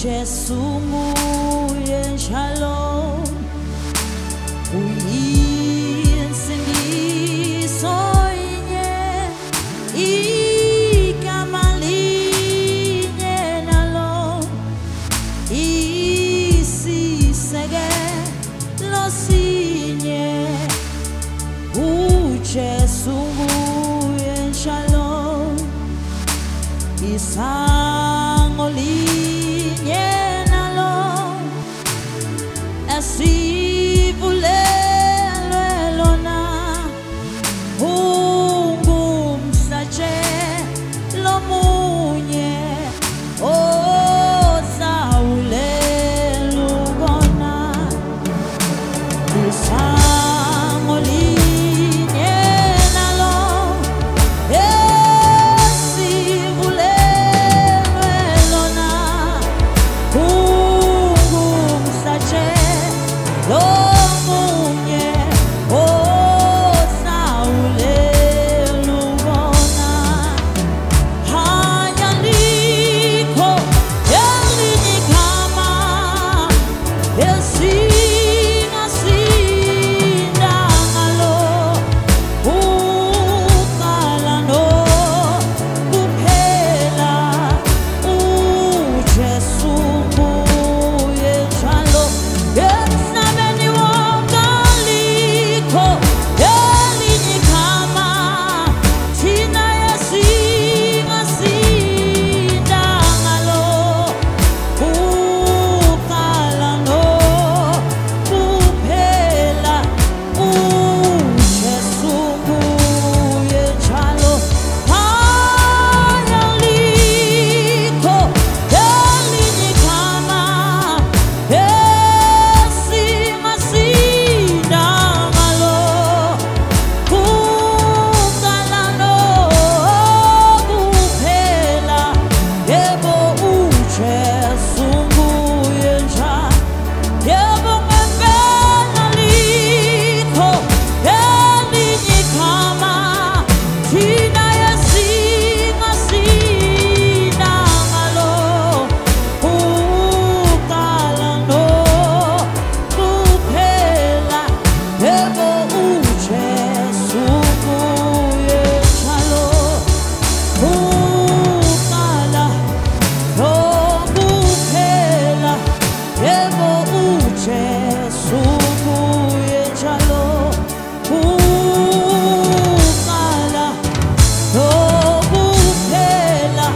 Jesu nguye njalo uyinsindiso inye igama linye nalo isisekelo sinye uJesu nguye njalo isango linye nalo esivulelwe lona ungumhlatshelo munye ozawulela ukona isango linye nalo esivulelwe lona ungumhlatshelo munye ozawulela ukona hanya likho elinye igama esingasinda ngalo uqala nokuphela uJesu nguye njalo emhlabeni wonke alikho elinye igama thina esingasinda ngalo uqala nokuphela uJesu nguye njalo hanya likho elinye igama esingasinda ngalo uqala nokuphela yebo uJesu nguye njalo yebo ngempela likho elinye igama thina esingasinda ngalo uqala nokuphela yebo uJesu nguye njalo uqala nokuphela yebo uJesu nguye njalo uqala nokuphela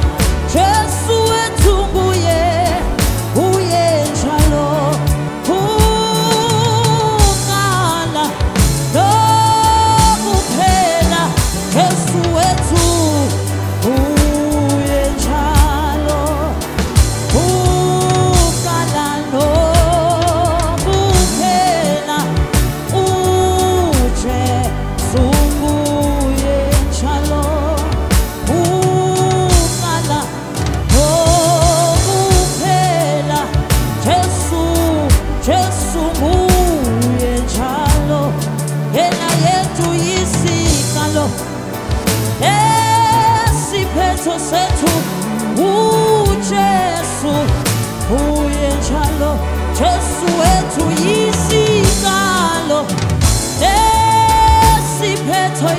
Jesu wethu nguye njalo uqala nokuphela Jesu wethu nguye njalo uqala nokuphela uJesu nguye njalo uqala nokuphela Jesu nguye njalo yena yethu yisikalo esiphetho sethu uJesu nguye njalo Jesu wethu yisikalo esiphetho